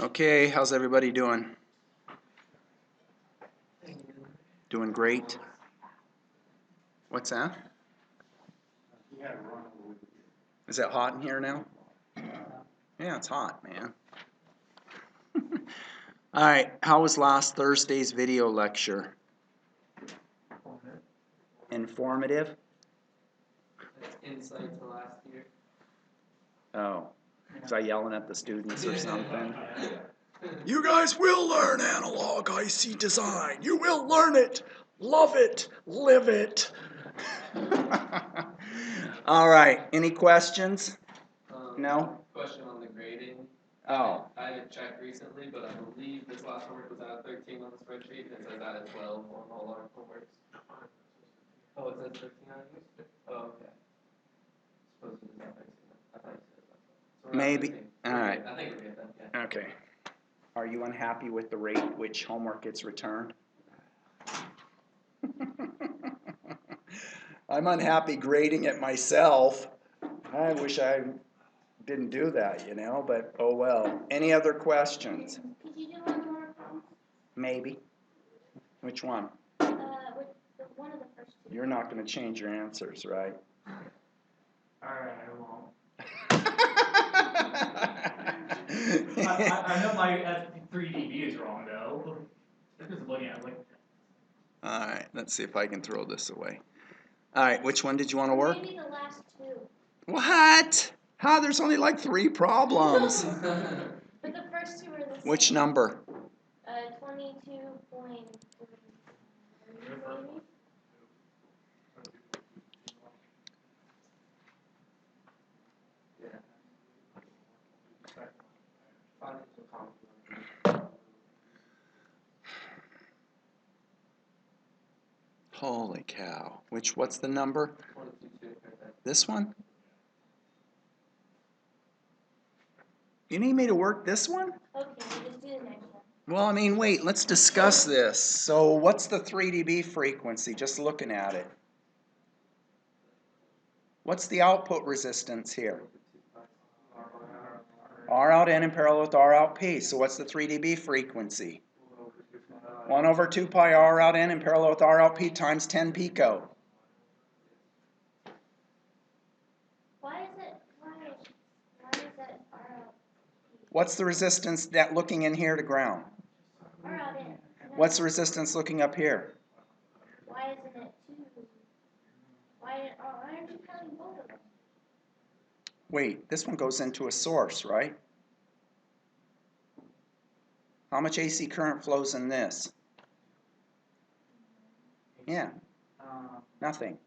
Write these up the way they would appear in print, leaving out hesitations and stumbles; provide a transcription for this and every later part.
Okay, how's everybody doing? Doing great? What's that? Is it hot in here now? Yeah, it's hot, man. Alright, how was last Thursday's video lecture? Informative? Insight to last year. Oh, was I yelling at the students or something? You guys will learn analog IC design. You will learn it, love it, live it. All right, any questions? No? Question on the grading. Oh. I haven't checked recently, but I believe this last homework was out of 13 on the spreadsheet, and it says out of 12 on all our homeworks. Oh, it says 13 on yours? Oh, okay. Supposed to be out 13. I thought it said that. So Maybe. All right. I think we're good then, yeah. Okay. Are you unhappy with the rate at which homework gets returned? I'm unhappy grading it myself. I wish I didn't do that, you know, but oh well. Any other questions? Could you do one more problem? Maybe. Which one? With one of the first two. You're not going to change your answers, right? Alright, I won't. I know my 3 dB is wrong though. Just looking at it, like. Alright, let's see if I can throw this away. Alright, which one did you want to work? Maybe the last two. What? How? There's only like 3 problems. But the first two are the same. Which number? 22.3 maybe? Holy cow. What's the number? 22. This one? You need me to work this one? Okay, just do the next one. Well, I mean, wait, let's discuss this. So what's the 3 dB frequency, just looking at it? What's the output resistance here? R out N in parallel with R out P. So what's the 3 dB frequency? 1 over 2 pi R out N in parallel with R out P times 10 pico. Why is that R out? What's the resistance that looking in here to ground? R out in. What's the resistance looking up here? Why isn't it 2? Why aren't you counting both of them? Wait, this one goes into a source, right? How much AC current flows in this? Yeah, nothing.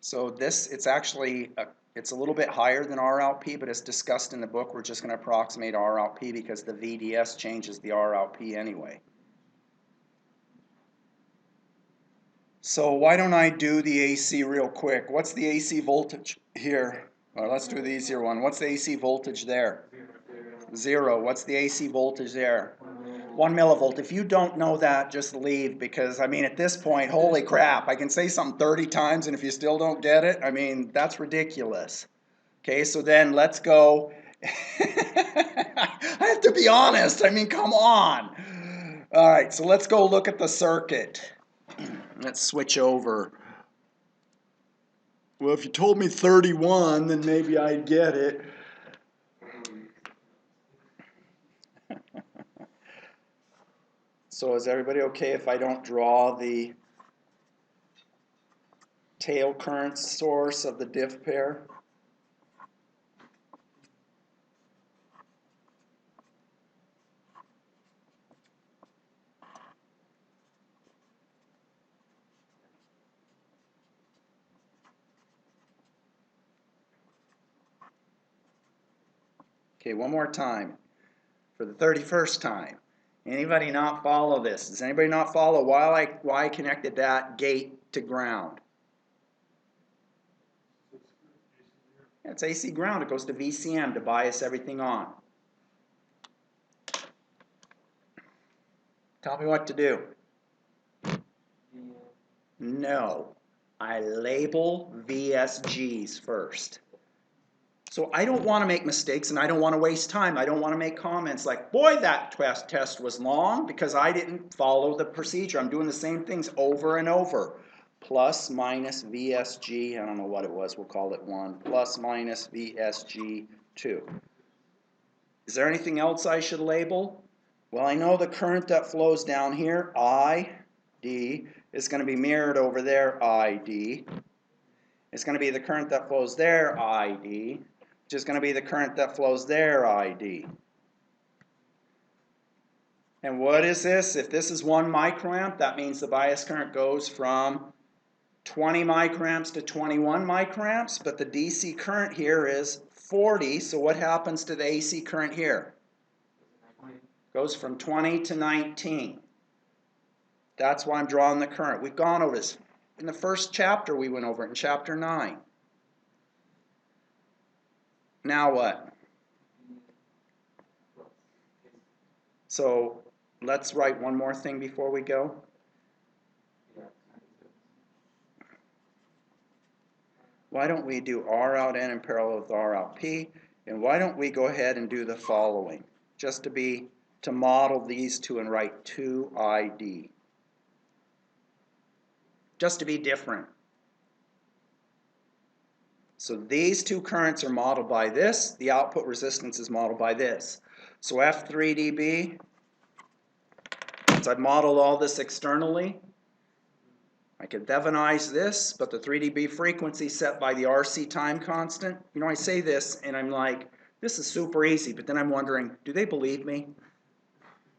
So this, it's actually, it's a little bit higher than R out P, but it's discussed in the book. We're just going to approximate R out P because the VDS changes the R out P anyway. So why don't I do the AC real quick? What's the AC voltage here? Well, let's do the easier one. What's the AC voltage there? 0. What's the AC voltage there? 1 millivolt. If you don't know that, just leave, because, I mean, at this point, holy crap, I can say something 30 times, and if you still don't get it, I mean, that's ridiculous. Okay, so then let's go. I have to be honest. I mean, come on. All right, so let's go look at the circuit. Let's switch over. Well, if you told me 31, then maybe I'd get it. So is everybody okay if I don't draw the tail current source of the diff pair? Okay, one more time for the 31st time. Anybody not follow this? Does anybody not follow why I connected that gate to ground? It's AC ground. It goes to VCM to bias everything on. Tell me what to do. No. I label VSGs first. So I don't want to make mistakes and I don't want to waste time. I don't want to make comments like, boy, that test was long because I didn't follow the procedure. I'm doing the same things over and over. Plus minus VSG, I don't know what it was, we'll call it 1, plus minus VSG 2. Is there anything else I should label? Well, I know the current that flows down here, ID, is going to be mirrored over there, ID. It's going to be the current that flows there, ID, which is going to be the current that flows there, ID. And what is this? If this is 1 microamp, that means the bias current goes from 20 microamps to 21 microamps, but the DC current here is 40, so what happens to the AC current here? Goes from 20 to 19. That's why I'm drawing the current. We've gone over this. In the first chapter, we went over it in chapter 9. Now what? So let's write one more thing before we go. Why don't we do R out N in parallel with R out P? And why don't we go ahead and do the following? Just to model these two and write 2ID. Just to be different. So these two currents are modeled by this. The output resistance is modeled by this. So F3dB, since I've modeled all this externally, I can Thevenize this, but the 3 dB frequency set by the RC time constant. You know, I say this and I'm like, this is super easy, but then I'm wondering, do they believe me?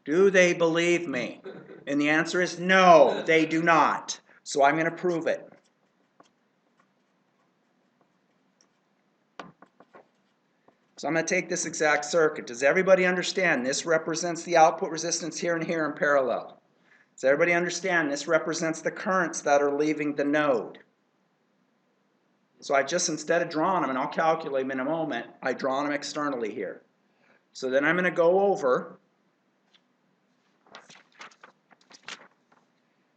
Do they believe me? And the answer is no, they do not. So I'm going to prove it. So I'm going to take this exact circuit. Does everybody understand? This represents the output resistance here and here in parallel. Does everybody understand? This represents the currents that are leaving the node. So I just, instead of drawing them, and I'll calculate them in a moment, I draw them externally here. So then I'm going to go over.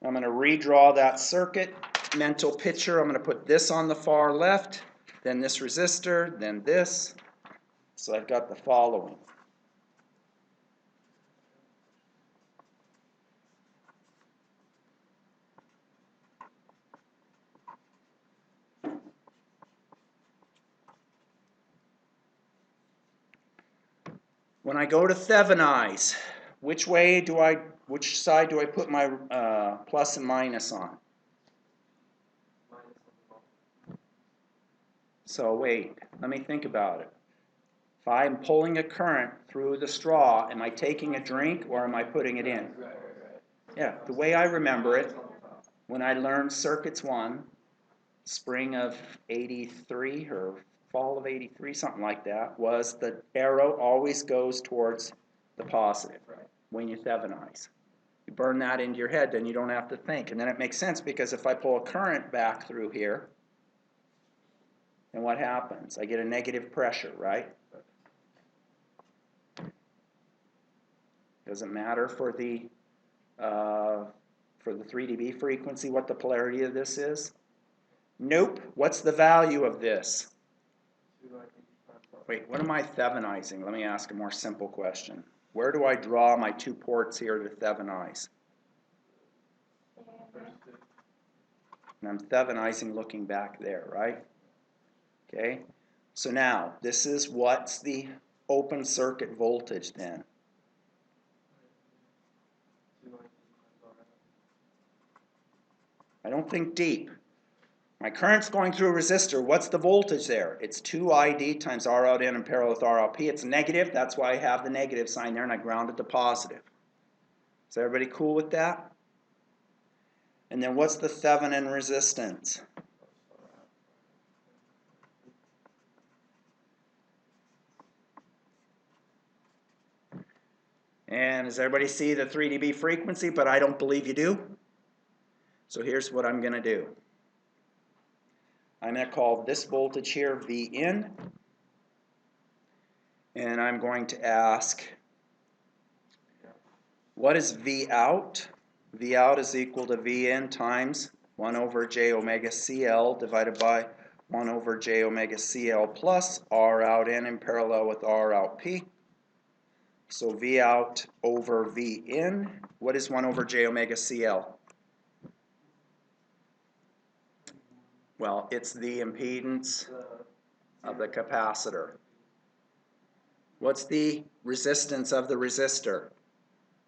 I'm going to redraw that circuit, mental picture. I'm going to put this on the far left, then this resistor, then this. So I've got the following. When I go to Thevenize, which side do I put my plus and minus on? So wait, let me think about it. If I'm pulling a current through the straw, am I taking a drink or am I putting it in? Yeah, the way I remember it, when I learned Circuits 1, spring of 83 or fall of 83, something like that, was the arrow always goes towards the positive when you Thevenize. You burn that into your head, then you don't have to think. And then it makes sense because if I pull a current back through here, then what happens? I get a negative pressure, right? Doesn't matter for the 3 dB frequency what the polarity of this is. Nope. What's the value of this? Wait, what am I Thevenizing? Let me ask a more simple question. Where do I draw my 2 ports here to Thevenize? And I'm Thevenizing looking back there, right? Okay. So now, this is what's the open circuit voltage then? I don't think deep. My current's going through a resistor. What's the voltage there? It's 2ID times R out N in parallel with R out P. It's negative. That's why I have the negative sign there, and I ground it to positive. Is everybody cool with that? And then what's the Thevenin resistance? And does everybody see the 3 dB frequency? But I don't believe you do. So here's what I'm going to do. I'm going to call this voltage here V in. And I'm going to ask, what is V out? V out is equal to V in times 1 over j omega CL divided by 1 over j omega CL plus R out N in parallel with R out P. So V out over V in. What is 1 over j omega CL? Well, it's the impedance of the capacitor. What's the resistance of the resistor?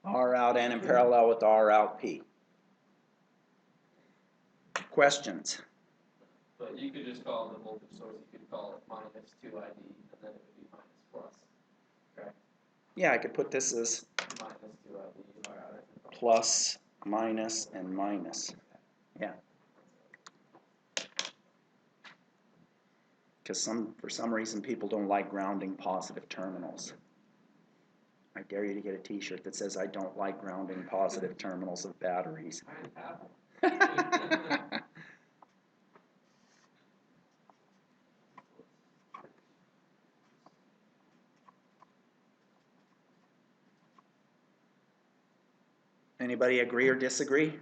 R out N in parallel with R out P. Questions? But you could just call it the voltage source, you could call it minus 2ID, and then it would be minus plus. Correct? Yeah, I could put this as Minus 2ID, alright. plus, minus, and minus. Yeah. Because for some reason people don't like grounding positive terminals. I dare you to get a t-shirt that says I don't like grounding positive terminals of batteries. I have one. Anybody agree or disagree?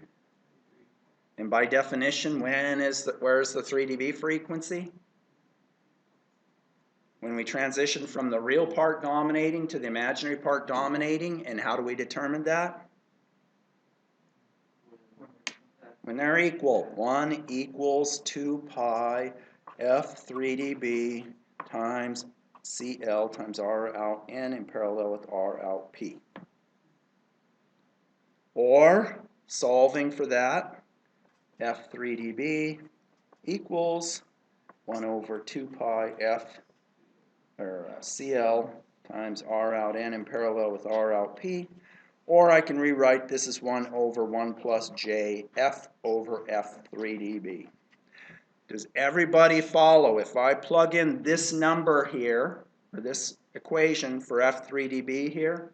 And by definition, where's the 3 dB frequency? When we transition from the real part dominating to the imaginary part dominating, and how do we determine that? When they're equal. 1 equals 2 pi f 3 dB times CL times R out N in parallel with R out P. Or, solving for that, f 3 dB equals 1 over 2 pi f CL times R out N in parallel with R out P. Or I can rewrite this as 1 over 1 plus J F over F 3 dB. Does everybody follow? If I plug in this number here, or this equation for F 3 dB here,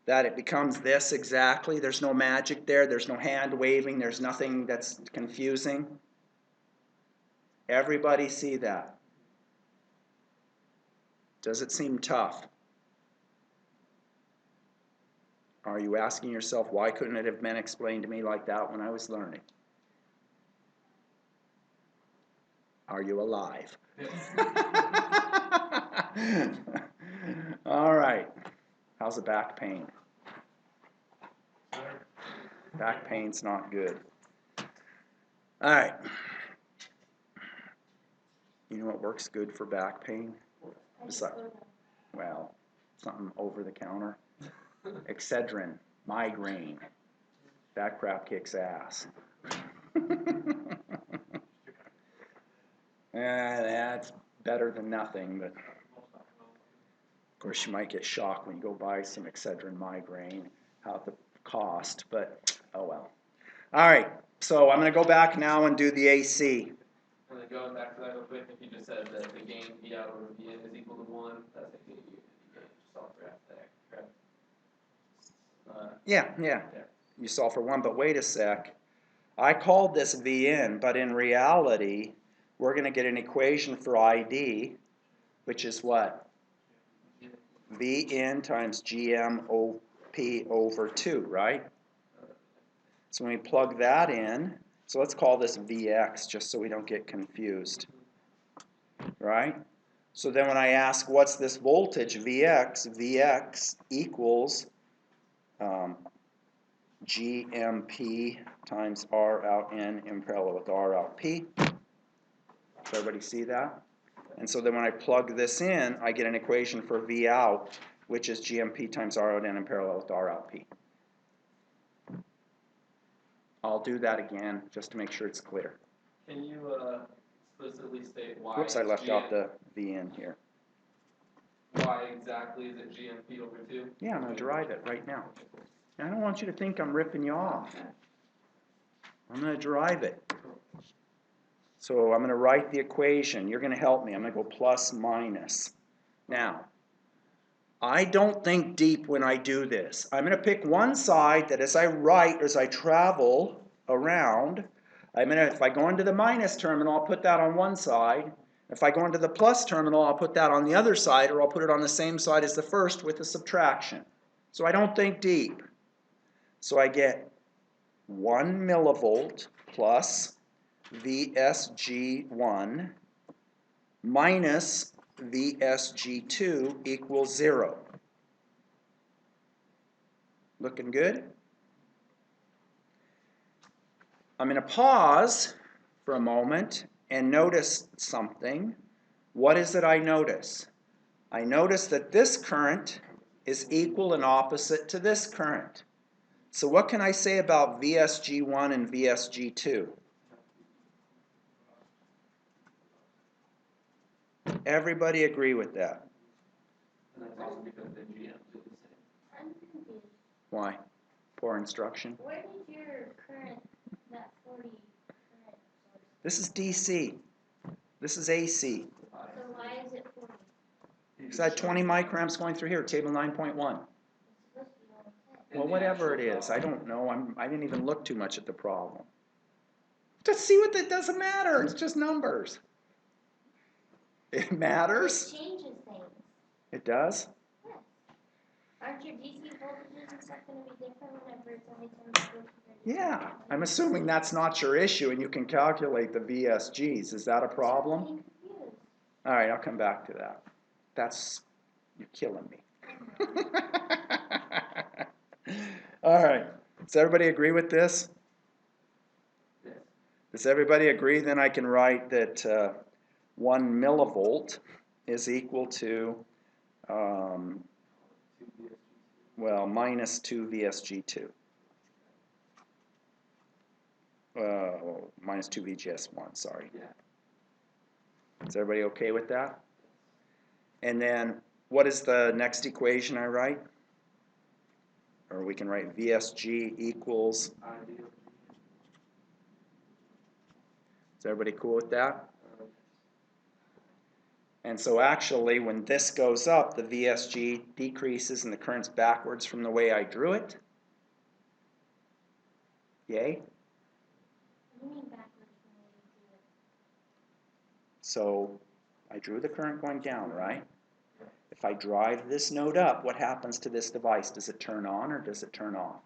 that it becomes this exactly. There's no magic there. There's no hand waving. There's nothing that's confusing. Everybody see that? Does it seem tough? Are you asking yourself, why couldn't it have been explained to me like that when I was learning? Are you alive? All right. How's the back pain? Back pain's not good. All right. You know what works good for back pain? Well, something over the counter. Excedrin, migraine. That crap kicks ass. That's better than nothing, but of course you might get shocked when you go buy some Excedrin migraine, how the cost, but oh well. All right, so I'm going to go back now and do the AC. And then going back to that real quick, if you just said that the gain V out over V in is equal to 1, that's going to give you the gain. Just solve for F there, correct? Yeah. You solve for 1, but wait a sec. I called this V in, but in reality, we're going to get an equation for ID, which is what? V in times GMOP over 2, right? So when we plug that in, so let's call this Vx just so we don't get confused, right? So then when I ask what's this voltage, Vx equals GMP times R out N in parallel with R out P. Does everybody see that? And so then when I plug this in, I get an equation for V out, which is GMP times R out N in parallel with R out P. I'll do that again just to make sure it's clear. Can you explicitly state why? Whoops, I left out the V in here. Why exactly is it GMP over 2? Yeah, I'm going to derive it right now. I don't want you to think I'm ripping you off. I'm going to derive it. So I'm going to write the equation. You're going to help me. I'm going to go plus minus. Now, I don't think deep when I do this. I'm going to pick one side that as I travel around, if I go into the minus terminal, I'll put that on one side. If I go into the plus terminal, I'll put that on the other side, or I'll put it on the same side as the first with a subtraction. So I don't think deep. So I get 1 millivolt plus VSG1 minus VSG2 equals 0. Looking good? I'm going to pause for a moment and notice something. What is it I notice? I notice that this current is equal and opposite to this current. So what can I say about VSG1 and VSG2? Everybody agree with that? And that's also because the GM is the same. I'm confused. Why? Poor instruction. Where did your current, that 40 current source? This is DC. This is AC. So why is it 40? Because I had 20 microamps going through here, table 9.1. It's supposed to be only 10. Well, whatever it is, I don't know. I didn't even look too much at the problem. Just see what that doesn't matter. It's just numbers. It matters. It changes things. It does. Yes. Aren't your DC voltages and stuff going to be different whenever it's only 10 volts? Yeah, I'm assuming that's not your issue, and you can calculate the VSGs. Is that a problem? I'm confused. All right, I'll come back to that. You're killing me. All right. Does everybody agree with this? Yes. Does everybody agree? Then I can write that 1 millivolt is equal to, well, minus 2 VSG2. Minus 2 VGS1, sorry. Yeah. Is everybody okay with that? And then what is the next equation I write? Or we can write VSG equals, Ideal. is everybody cool with that? And so actually when this goes up, the VSG decreases and the current's backwards from the way I drew it. Yay? What do you mean backwards from the way you do it? So I drew the current going down, right? If I drive this node up, what happens to this device? Does it turn on or does it turn off?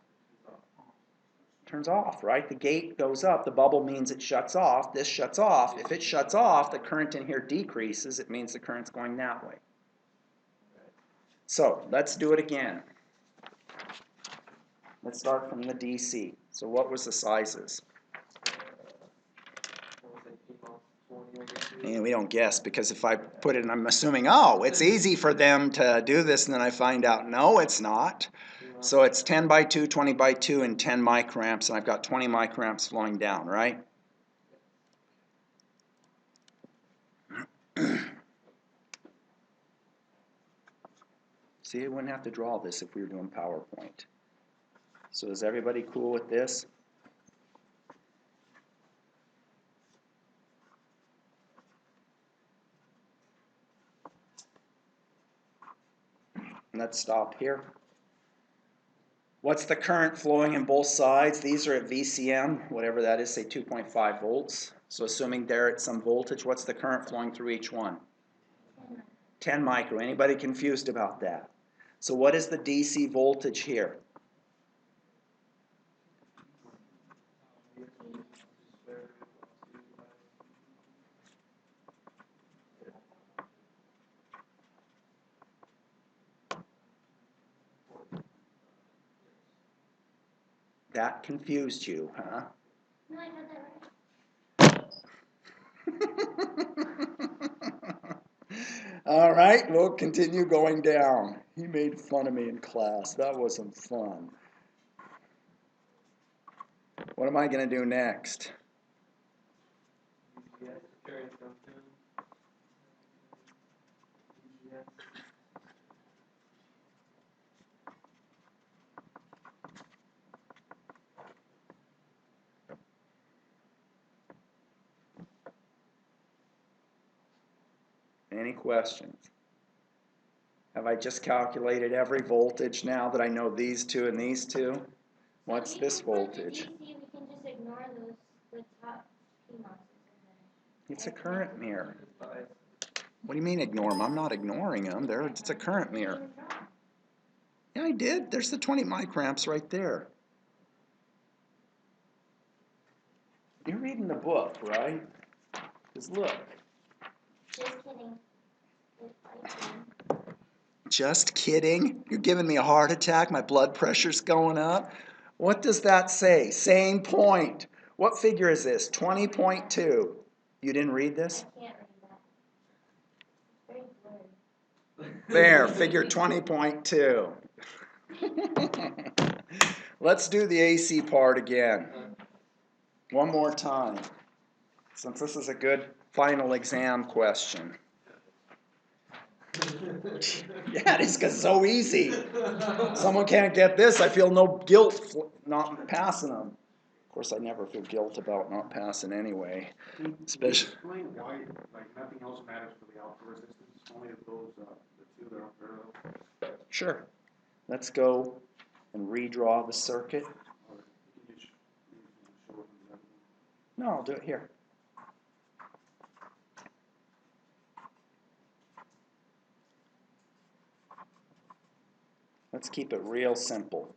It turns off, right? The gate goes up, the bubble means it shuts off, this shuts off. If it shuts off, the current in here decreases, it means the current's going that way. So let's do it again. Let's start from the DC. So what was the sizes? And we don't guess, because if I put it, I'm assuming, oh, it's easy for them to do this, and then I find out, no, it's not. So it's 10 by 2, 20 by 2, and 10 microamps, and I've got 20 microamps flowing down, right? See, I wouldn't have to draw this if we were doing PowerPoint. So is everybody cool with this? Let's stop here. What's the current flowing in both sides? These are at VCM, whatever that is, say 2.5 volts. So assuming they're at some voltage, what's the current flowing through each one? 10 micro. Anybody confused about that? So what is the DC voltage here? That confused you, huh? No, I got that right. All right, we'll continue going down. He made fun of me in class. That wasn't fun. What am I going to do next? Any questions? Have I just calculated every voltage now that I know these two and these two? What's So this even for the voltage? DC, we can just ignore the top PMOSs. It's a current mirror. What do you mean ignore them? I'm not ignoring them. It's a current mirror. Yeah, I did. There's the 20 microamps right there. You're reading the book, right? Because look. Just kidding. Just kidding. You're giving me a heart attack. My blood pressure's going up. What does that say? Same point. What figure is this? 20.2. You didn't read this? I can't read that. Very blurry. There, figure 20.2. Let's do the AC part again. One more time, since this is a good final exam question. Yeah, it is, because it's so easy. Someone can't get this, I feel no guilt not passing them. Of course, I never feel guilt about not passing anyway. Can you Especially, explain why, like, nothing else matters for the alpha resistance, only of those, the two that are parallel? sure. Let's go and redraw the circuit. Or can you show it in that? No, I'll do it here. Let's keep it real simple.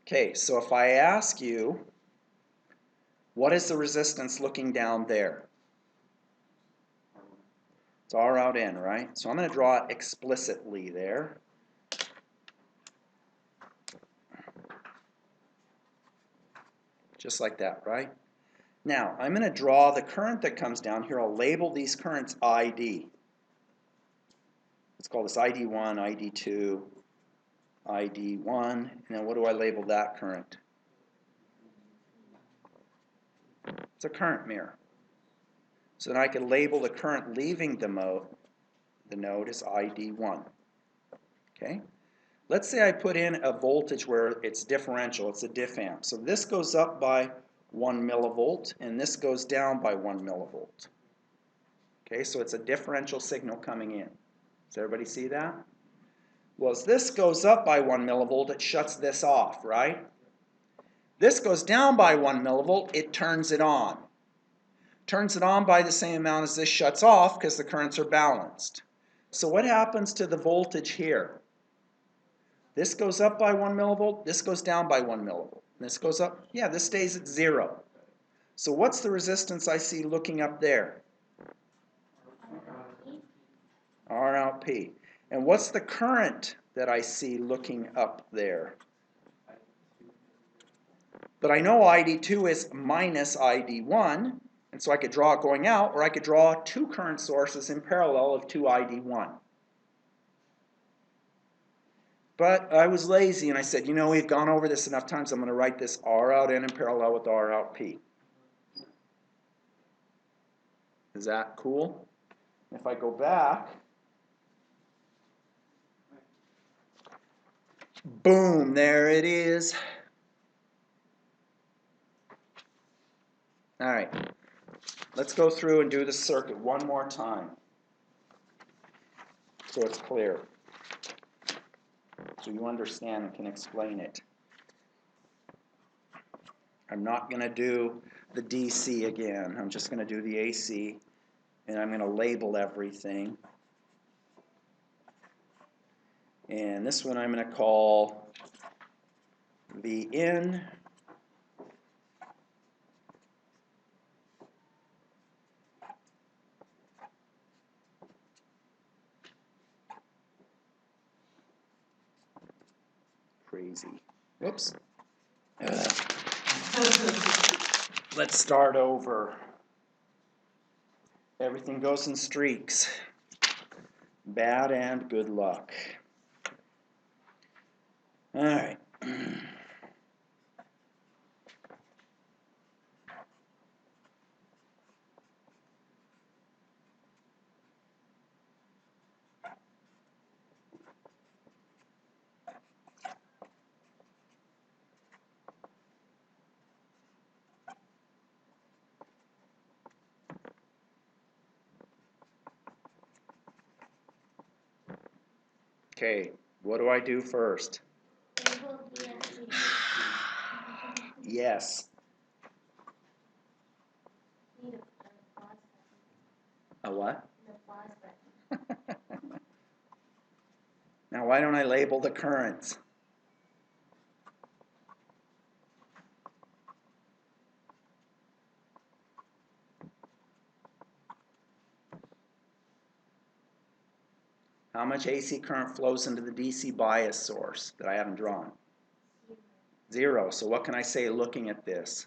Okay, so if I ask you, what is the resistance looking down there? It's R out in, right? So I'm going to draw it explicitly there. Just like that, right? Now, I'm going to draw the current that comes down here. I'll label these currents ID. Let's call this ID1, ID2, ID1, and then what do I label that current? It's a current mirror. So then I can label the current leaving the node as ID1. Okay? Let's say I put in a voltage where it's differential, it's a diff amp. So this goes up by 1 millivolt, and this goes down by 1 millivolt. Okay, so it's a differential signal coming in. Does everybody see that? Well, as this goes up by 1 millivolt, it shuts this off, right? This goes down by 1 millivolt, it turns it on. Turns it on by the same amount as this shuts off because the currents are balanced. So what happens to the voltage here? This goes up by 1 millivolt, this goes down by 1 millivolt. This goes up, yeah, this stays at 0. So what's the resistance I see looking up there? R out P. And what's the current that I see looking up there? But I know ID2 is minus ID1, and so I could draw it going out, or I could draw two current sources in parallel of 2 ID1. But I was lazy and I said, you know, we've gone over this enough times, I'm going to write this R out N in parallel with R out P. Is that cool? If I go back, boom, there it is. All right, let's go through and do the circuit one more time so it's clear, so you understand and can explain it. I'm not going to do the DC again. I'm just going to do the AC, and I'm going to label everything. And this one I'm going to call V in. Crazy. Whoops. Let's start over. Everything goes in streaks. Bad and good luck. All right. Okay, what do I do first? Label DMC. Yes. Need a pause button. A what? The pause button. Now, why don't I label the currents? How much AC current flows into the DC bias source that I haven't drawn? 0. So what can I say looking at this?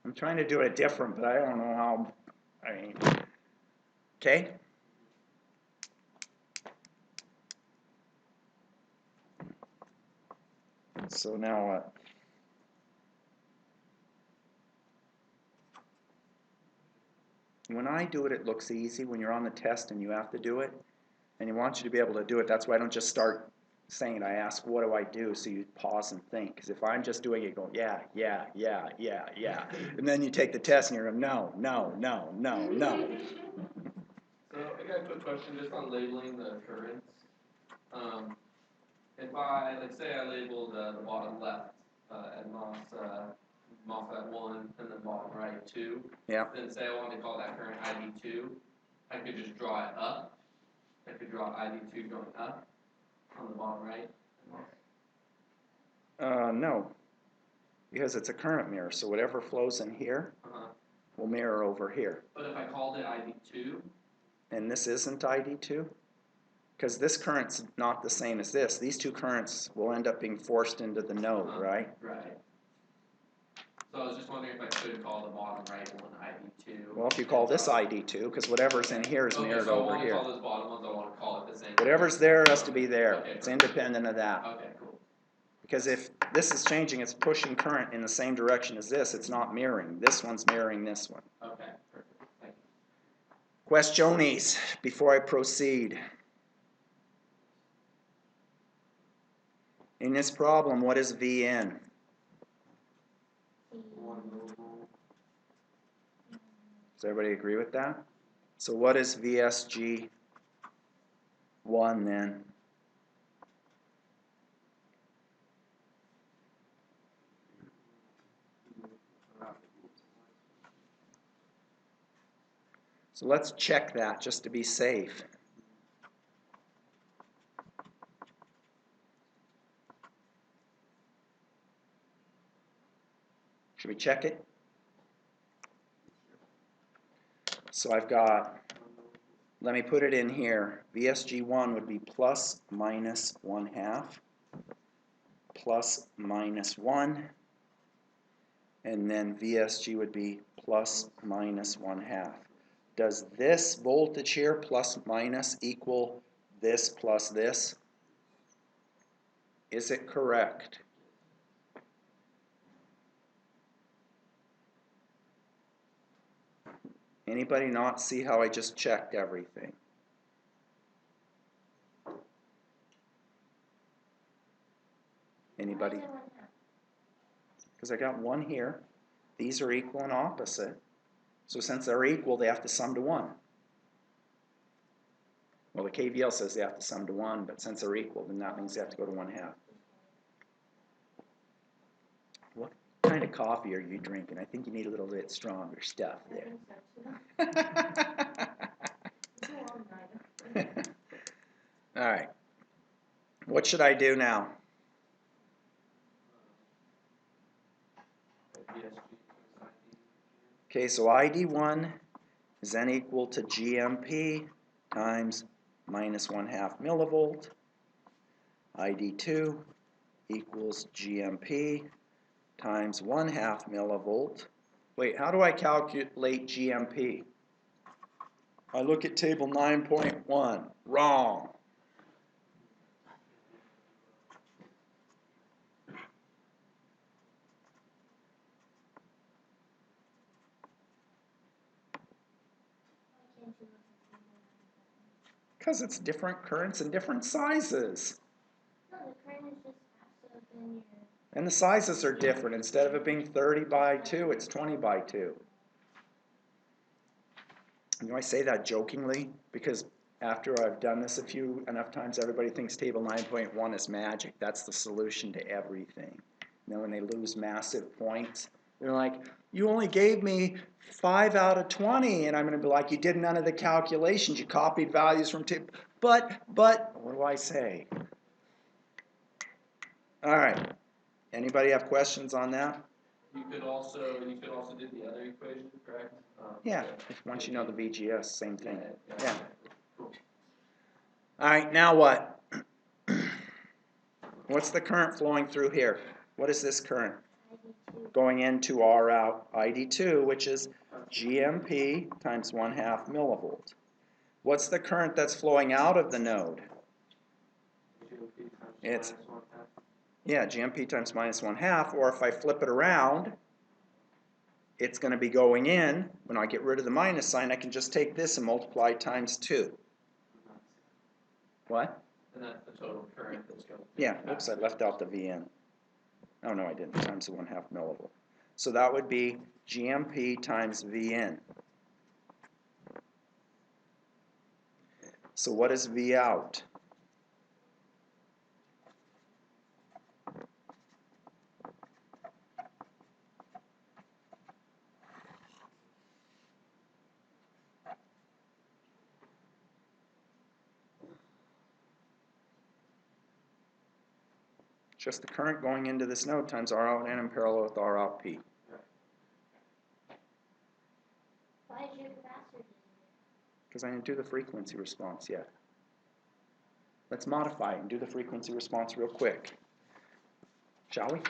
I'm trying to do it different, but I don't know how. I mean, okay? So now what? When I do it, it looks easy. When you're on the test and you have to do it, and he wants you to be able to do it, that's why I don't just start saying it. I ask, what do I do? So you pause and think. Because if I'm just doing it, go, yeah, yeah, yeah, yeah, yeah. And then you take the test and you're going, no, no, no, no, no. So I got a quick question just on labeling the currents. If I, like say I labeled the bottom left at MOSFET 1 and the bottom right 2, Yeah. then say I wanted to call that current ID2, I could just draw it up. I could draw ID2 going up on the bottom right. No. Because it's a current mirror, so whatever flows in here will mirror over here. But if I called it ID2, And this isn't ID2? Because this current's not the same as this. These two currents will end up being forced into the node, right? right. So I was just wondering if I could call the bottom right one ID2. Well, if you call this ID2, because whatever's in here is mirrored so over I here. want to call those bottom ones, I want to call it the same. Whatever's there has to be there. Okay, it's independent of that. Okay, cool. Because if this is changing, it's pushing current in the same direction as this. It's not mirroring. This one's mirroring this one. Okay, perfect. Thank you. Questiones before I proceed. In this problem, what is Vn? 1 millivolt. Does everybody agree with that? So what is VSG1 then? So let's check that just to be safe. Should we check it? So I've got, let me put it in here. VSG1 would be plus minus 1/2, plus minus 1, and then VSG would be plus minus 1/2. Does this voltage here, plus minus, equal this plus this? Is it correct? Anybody not see how I just checked everything? Anybody? Because I got 1 here. These are equal and opposite. So since they're equal, they have to sum to 1. Well, the KVL says they have to sum to 1, but since they're equal, then that means they have to go to 1/2. What kind of coffee are you drinking? I think you need a little bit stronger stuff there. All right. What should I do now? Okay, so ID1 is then equal to GMP times minus 1/2 millivolt. ID2 equals GMP times 1/2 millivolt. Wait, how do I calculate GMP? I look at table 9.1. Wrong. Because it's different currents and different sizes. No, the current is just passive in your. And the sizes are different. Instead of it being 30 by 2, it's 20 by 2. You know, I say that jokingly because after I've done this enough times, everybody thinks table 9.1 is magic. That's the solution to everything. And then when they lose massive points, They're like, you only gave me 5 out of 20, and I'm going to be like, you did none of the calculations. You copied values from table. But, what do I say? All right. Anybody have questions on that? You could also do the other equation, correct? Yeah. Once you know the VGS, same thing. Yeah. Cool. All right. Now what? What's the current flowing through here? What is this current? Going into R out ID2, which is GMP times 1/2 millivolt. What's the current that's flowing out of the node? It's, yeah, GMP times minus 1/2, or if I flip it around, it's going to be going in. When I get rid of the minus sign, I can just take this and multiply times 2. What? And that's the total current that's going. Yeah, oops, I left out the VN. Oh, no, I didn't, times the 1/2 millivolt. So that would be GMP times VN. So what is V out? Just the current going into this node times R out N in parallel with R out P. Why is your capacitor? Because I didn't do the frequency response yet. Let's modify it and do the frequency response real quick. Shall we?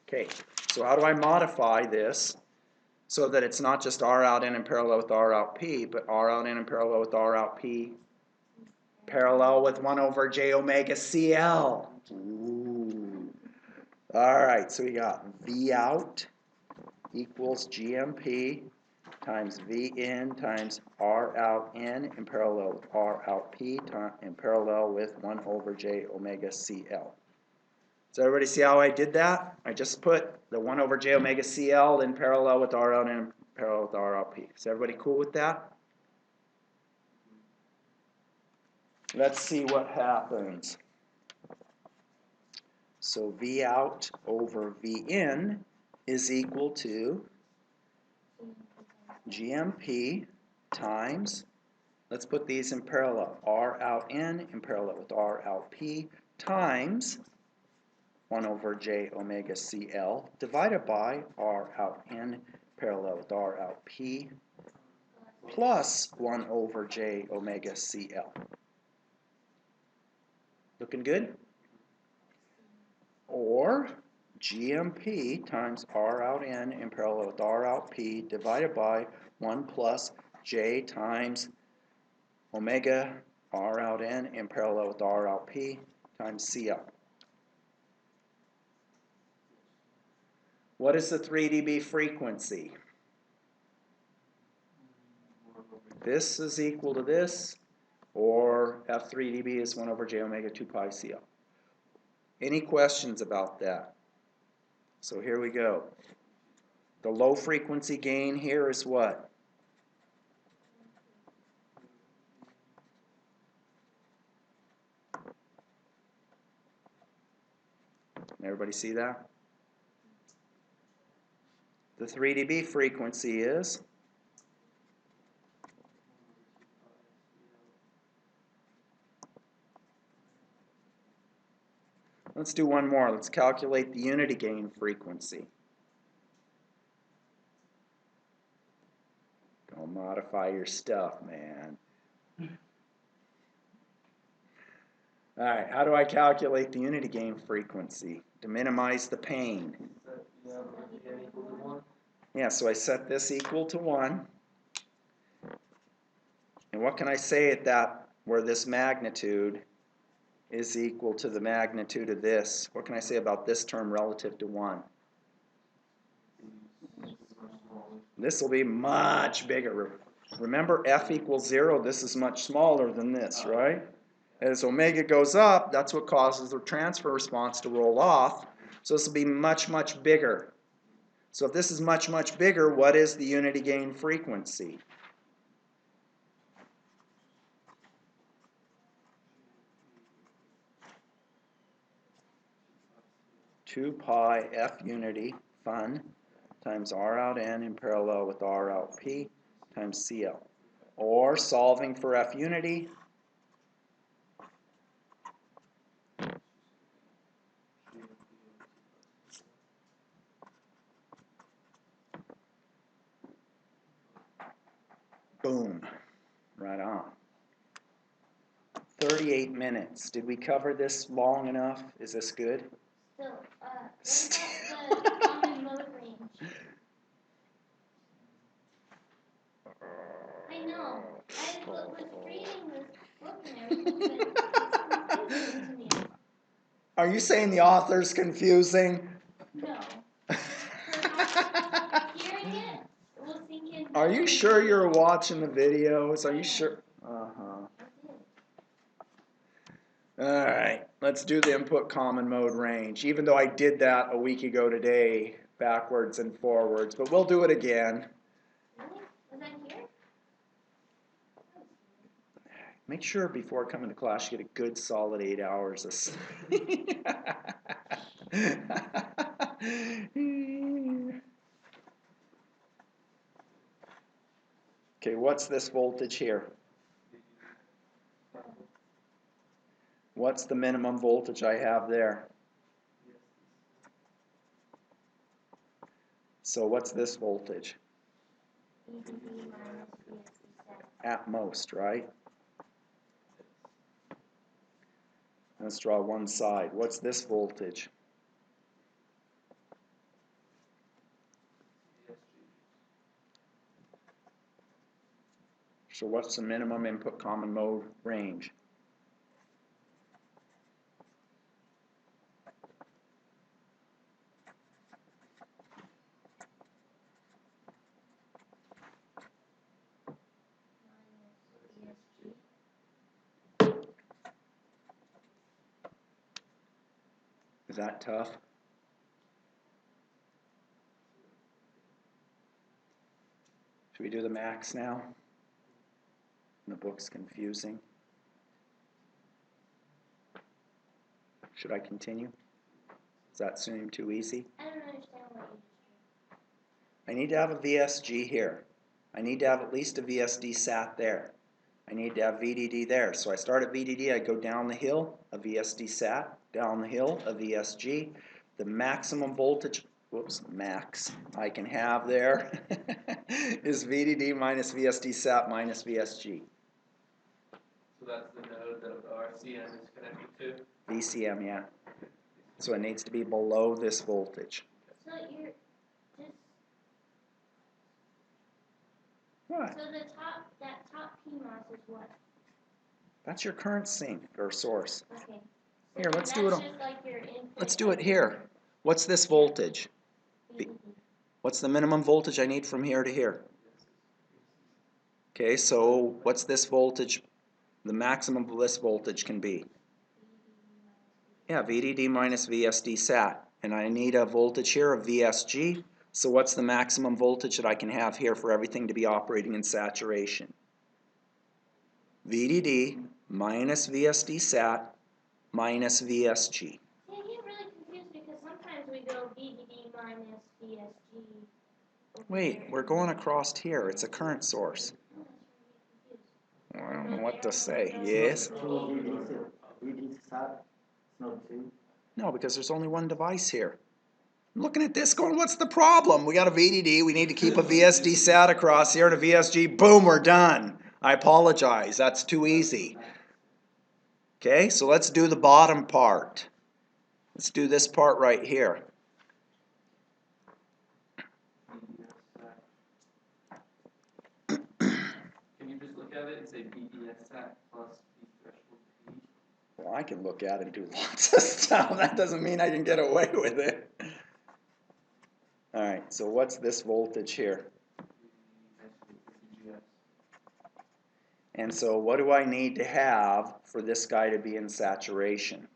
Okay, so how do I modify this so that it's not just R out N in parallel with R out P, but R out N in parallel with R out P, parallel with 1 over J omega CL. Ooh. All right, so we got V out equals GMP times V in times R out N in parallel with R out P in parallel with 1 over J omega CL. Does everybody see how I did that? I just put the 1 over J omega CL in parallel with R out N in parallel with R out P. Is everybody cool with that? Let's see what happens. So V out over V in is equal to GMP times, let's put these in parallel, R out N in parallel with R out P times 1 over J omega CL divided by R out N parallel with R out P plus 1 over J omega CL. Looking good? Or GMP times R out N in parallel with R out P divided by 1 plus J times omega R out N in parallel with R out P times CL. What is the 3 dB frequency? This is equal to this, or F3 dB is 1 over J omega 2 pi CL. Any questions about that? So here we go. The low frequency gain here is what? Everybody see that? The 3 dB frequency is? Let's do one more. Let's calculate the unity gain frequency. Don't modify your stuff, man. All right, how do I calculate the unity gain frequency to minimize the pain? Yeah, so I set this equal to 1. And what can I say at that, where this magnitude is equal to the magnitude of this? What can I say about this term relative to 1? This will be much bigger. Remember, F equals 0, this is much smaller than this, right? As omega goes up, that's what causes the transfer response to roll off. So this will be much, much bigger. So if this is much, much bigger, what is the unity gain frequency? Two pi F unity, fun, times R out N in parallel with R out P times CL. Or solving for F unity, boom, right on. 38 minutes. Did we cover this long enough? Is this good? Still, what about the common mode range? I know. I was reading this book and everything, but it's confusing to me. Are you saying the author's confusing? No. Perhaps hearing it will sink in. Are you sure you're watching the videos? Are you sure? Uh-huh. Alright, let's do the input common mode range. Even though I did that a week ago today, backwards and forwards, but we'll do it again. Really? Was that here? Make sure before coming to class you get a good solid 8 hours of sleep. Okay, what's this voltage here? What's the minimum voltage I have there? So what's this voltage? VDD minus VSD set. At most, right? Let's draw one side. What's this voltage? So what's the minimum input common mode range? Is that tough? Should we do the max now? The book's confusing. Should I continue? Does that seem too easy? I don't understand what you just drew. I need to have a VSG here. I need to have at least a VSD sat there. I need to have VDD there. So I start at VDD, I go down the hill, a VSD sat, down the hill, a VSG. The maximum voltage, whoops, max, I can have there is VDD minus VSD sat minus VSG. So that's the node that the RCM is connected to? VCM, yeah. So it needs to be below this voltage. So you're just. What? So that top PMOS is what? That's your current sink or source. Okay. Here, let's do it That's on- just like your input. Let's do it here. What's this voltage? VDD. What's the minimum voltage I need from here to here? Okay, so what's this voltage? The maximum of this voltage can be? Yeah, VDD minus VSD sat. And I need a voltage here of VSG. So what's the maximum voltage that I can have here for everything to be operating in saturation? VDD minus VSD sat minus VSG. See, I get really confused because sometimes we go VDD minus VSG. Wait, we're going across here. It's a current source. Oh, that's where we get confused. I don't know what to say. Yes? No, because there's only one device here. I'm looking at this going, what's the problem? We got a VDD, we need to keep a VSD sat across here and a VSG, boom, we're done. I apologize, that's too easy. Okay, so let's do the bottom part. Let's do this part right here. Can you just look at it and say BDS sat plus B threshold B? Well, I can look at it and do lots of stuff. That doesn't mean I can get away with it. Alright, so what's this voltage here? And so what do I need to have for this guy to be in saturation?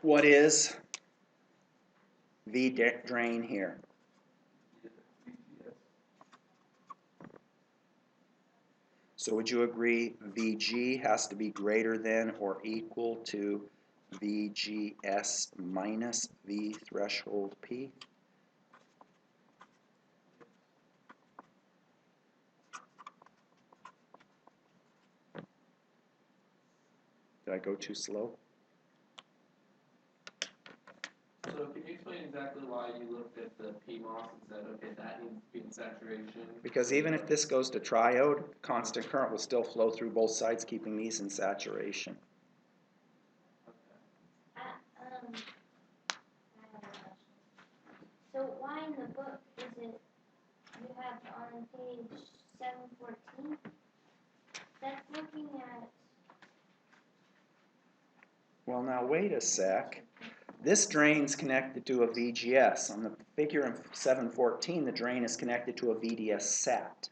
What is V drain here? So would you agree VG has to be greater than or equal to VGS minus V threshold P? Did I go too slow? So can you explain exactly why you looked at the PMOS and said, okay, that needs to be in saturation? Because even if this goes to triode, constant current will still flow through both sides, keeping these in saturation. I have a question. So why in the book is it, you have on page 714, that's looking at, Well, now wait a sec. This drain's connected to a VGS. On the figure in 714, the drain is connected to a VDS SAT.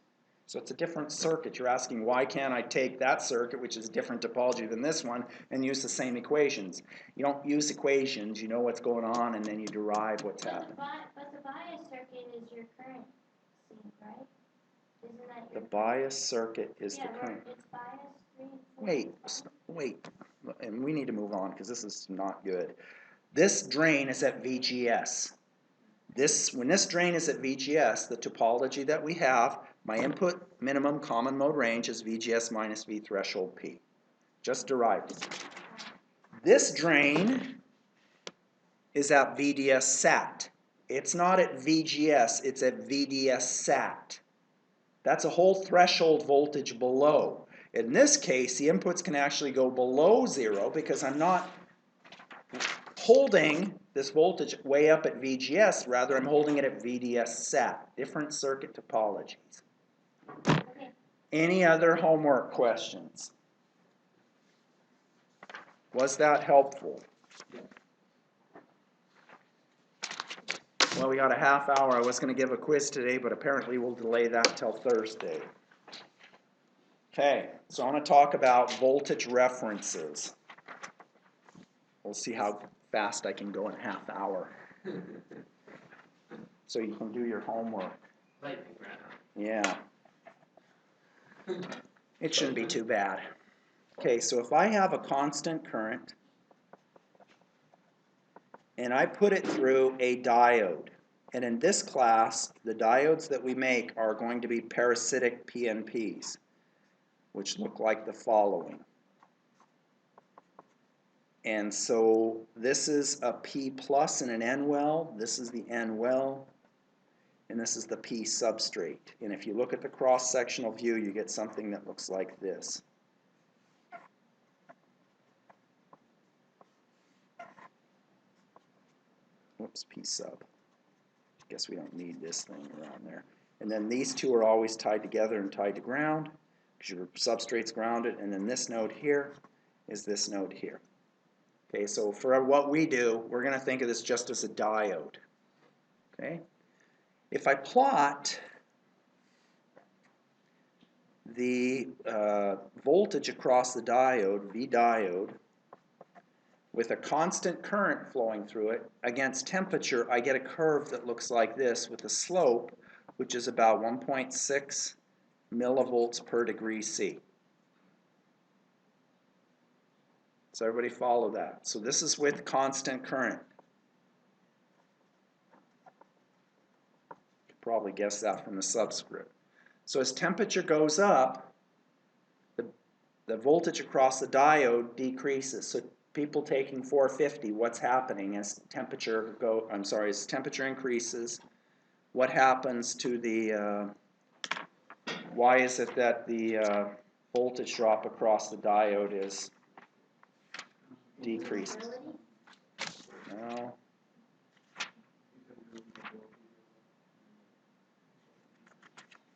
So it's a different circuit. You're asking, why can't I take that circuit, which is different topology than this one, and use the same equations? You don't use equations, you know what's going on, and then you derive what's happening. but the bias circuit is your current sink, right? Isn't that The your? bias circuit is the Yeah, where current. it's bias 3 and 4. Wait, and we need to move on because this is not good. This drain is at VGS. When this drain is at VGS, the topology that we have, my input minimum common mode range is VGS minus V threshold P. Just derived it. This drain is at VDS SAT. It's not at VGS, it's at VDS SAT. That's a whole threshold voltage below. In this case, the inputs can actually go below 0 because I'm not holding this voltage way up at VGS, rather I'm holding it at VDS SAT. Different circuit topologies. Okay. Any other homework questions? Was that helpful? Well, we got a half hour. I was going to give a quiz today, but apparently we'll delay that till Thursday. Okay, so I want to talk about voltage references. We'll see how fast I can go in a half hour. So you can do your homework. Yeah. It shouldn't be too bad. Okay, so if I have a constant current and I put it through a diode, and in this class, the diodes that we make are going to be parasitic PNPs, which look like the following. And so this is a P plus and an N well, this is the N well, and this is the P substrate. And if you look at the cross-sectional view, you get something that looks like this. Whoops, P sub. Guess we don't need this thing around there. And then these two are always tied together and tied to ground, because your substrate's grounded, and then this node here is this node here. Okay, so for what we do, we're going to think of this just as a diode. Okay? If I plot the voltage across the diode, V diode, with a constant current flowing through it against temperature, I get a curve that looks like this with a slope which is about 1.6 millivolts per degree C. So everybody follow that. So this is with constant current. You could probably guess that from the subscript. So as temperature goes up, the voltage across the diode decreases. So people taking 450, what's happening as temperature as temperature increases, what happens to the why is it that the voltage drop across the diode is decreased? No.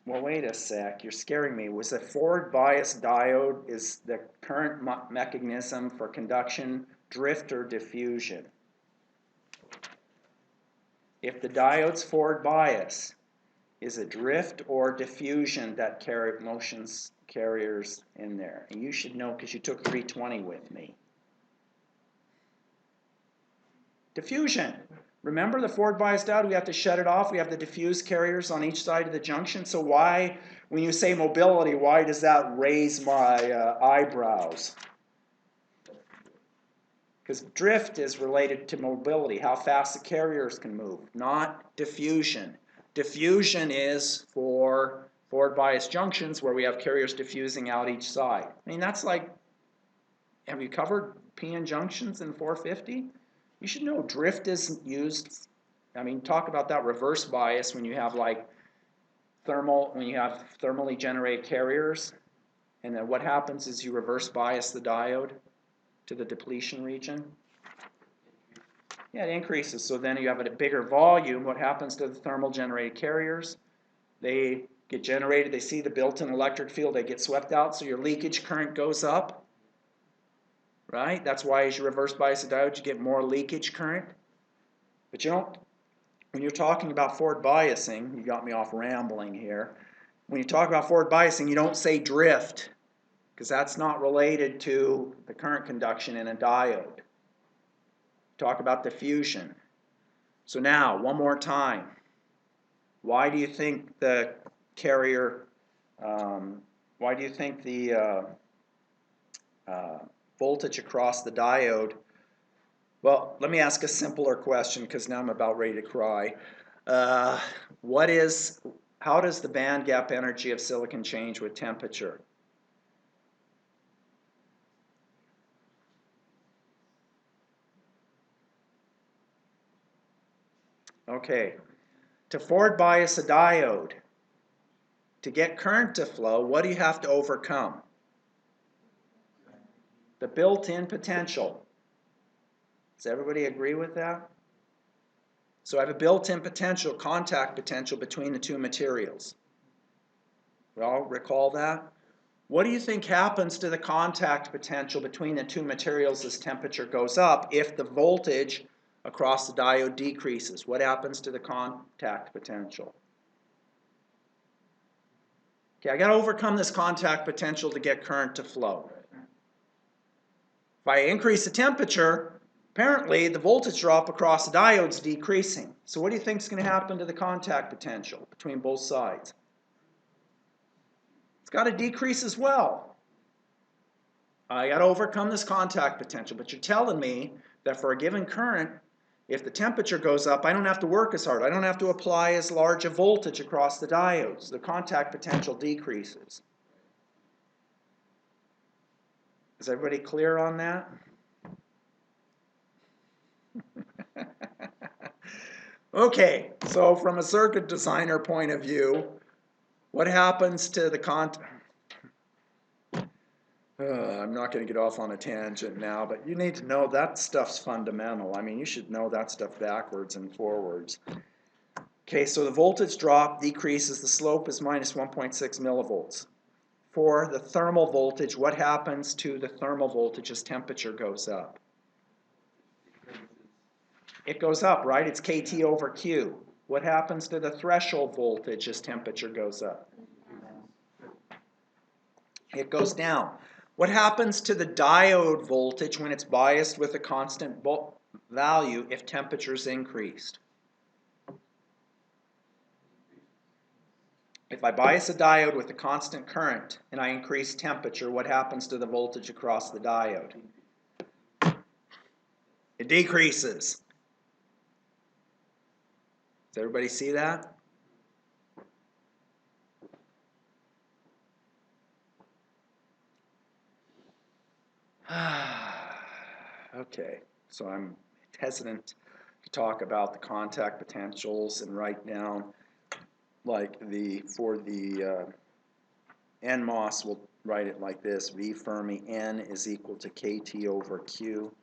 Well, wait a sec. You're scaring me. Was a forward bias diode is the current mechanism for conduction, drift, or diffusion? If the diode's forward bias, is it drift or diffusion that carry motions carriers in there? And you should know because you took 320 with me. Diffusion. Remember the forward bias diode, we have to shut it off, we have the diffuse carriers on each side of the junction, so why, when you say mobility, why does that raise my eyebrows? Because drift is related to mobility, how fast the carriers can move, not diffusion. Diffusion is for forward bias junctions where we have carriers diffusing out each side. I mean, that's like, have you covered PN junctions in 450? You should know drift isn't used. I mean, talk about that reverse bias when you have like thermally generated carriers, and then what happens is you reverse bias the diode to the depletion region. Yeah, it increases. So then you have a bigger volume. What happens to the thermal generated carriers? They get generated, they see the built-in electric field, they get swept out, so your leakage current goes up. Right? That's why as you reverse bias a diode, you get more leakage current. But you don't, when you're talking about forward biasing, you got me off rambling here. When you talk about forward biasing, you don't say drift, because that's not related to the current conduction in a diode. Talk about diffusion. So now, one more time. Why do you think the carrier, why do you think the voltage across the diode, well, let me ask a simpler question because now I'm about ready to cry. How does the band gap energy of silicon change with temperature? Okay, to forward bias a diode, to get current to flow, what do you have to overcome? The built-in potential. Does everybody agree with that? So I have a built-in potential, contact potential between the two materials. We all recall that? What do you think happens to the contact potential between the two materials as temperature goes up if the voltage across the diode decreases? What happens to the contact potential? Okay, I got to overcome this contact potential to get current to flow. If I increase the temperature, apparently the voltage drop across the diode is decreasing. So what do you think is going to happen to the contact potential between both sides? It's got to decrease as well. I got to overcome this contact potential, but you're telling me that for a given current, if the temperature goes up, I don't have to work as hard. I don't have to apply as large a voltage across the diodes. The contact potential decreases. Is everybody clear on that? Okay, so from a circuit designer point of view, what happens to the I'm not going to get off on a tangent now, but you need to know that stuff's fundamental. I mean, you should know that stuff backwards and forwards. Okay, so the voltage drop decreases. The slope is minus 1.6 millivolts. For the thermal voltage, what happens to the thermal voltage as temperature goes up? It goes up, right? It's kT over Q. What happens to the threshold voltage as temperature goes up? It goes down. What happens to the diode voltage when it's biased with a constant value if temperature is increased? If I bias a diode with a constant current and I increase temperature, what happens to the voltage across the diode? It decreases. Does everybody see that? Okay, so I'm hesitant to talk about the contact potentials and write down like for the NMOS, we'll write it like this: V Fermi N is equal to KT over Q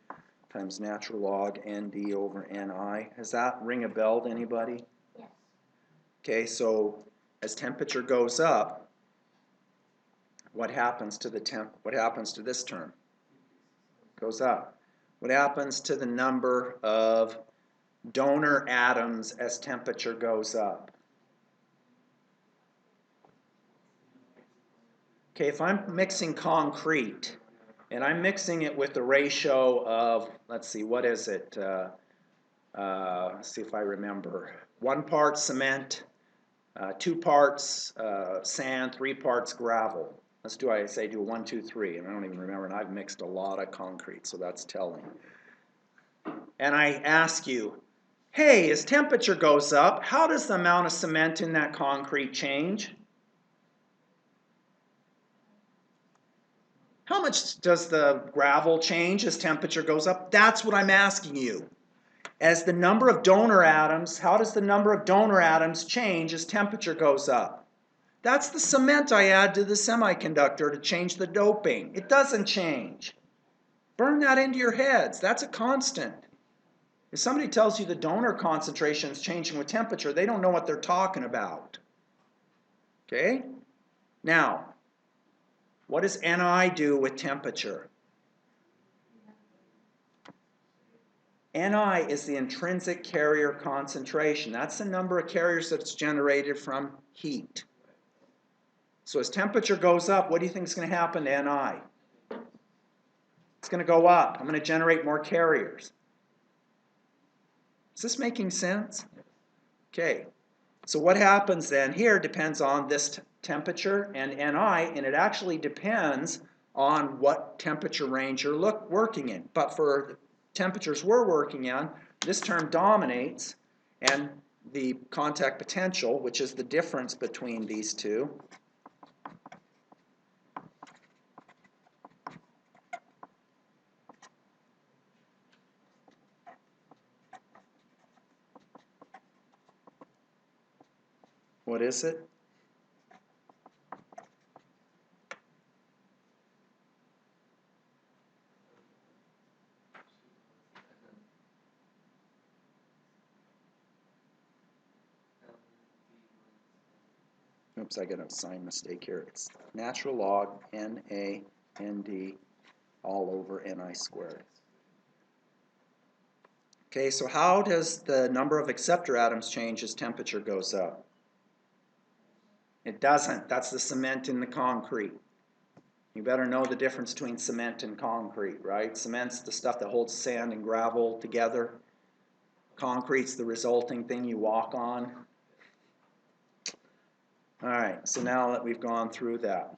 times natural log ND over NI. Does that ring a bell to anybody? Yes. Okay, so as temperature goes up, what happens to what happens to this term? Goes up. What happens to the number of donor atoms as temperature goes up? Okay, if I'm mixing concrete and I'm mixing it with the ratio of, let's see, what is it? let's see if I remember, 1 part cement, 2 parts sand, 3 parts gravel. Let's do, I say do 1, 2, 3, and I don't even remember, and I've mixed a lot of concrete, so that's telling. And I ask you, hey, as temperature goes up, how does the amount of cement in that concrete change? How much does the gravel change as temperature goes up? That's what I'm asking you. As the number of donor atoms, how does the number of donor atoms change as temperature goes up? That's the cement I add to the semiconductor to change the doping. It doesn't change. Burn that into your heads. That's a constant. If somebody tells you the donor concentration is changing with temperature, they don't know what they're talking about. Okay? Now, what does Ni do with temperature? Ni is the intrinsic carrier concentration. That's the number of carriers that's generated from heat. So as temperature goes up, what do you think is going to happen to Ni? It's going to go up. I'm going to generate more carriers. Is this making sense? Okay. So what happens then here depends on this temperature and Ni, and it actually depends on what temperature range you're working in. But for the temperatures we're working in, this term dominates, and the contact potential, which is the difference between these two, what is it? Oops, I got a sign mistake here. It's natural log NaND all over Ni squared. Okay, so how does the number of acceptor atoms change as temperature goes up? It doesn't. That's the cement in the concrete. You better know the difference between cement and concrete, right? Cement's the stuff that holds sand and gravel together. Concrete's the resulting thing you walk on. All right, so now that we've gone through that.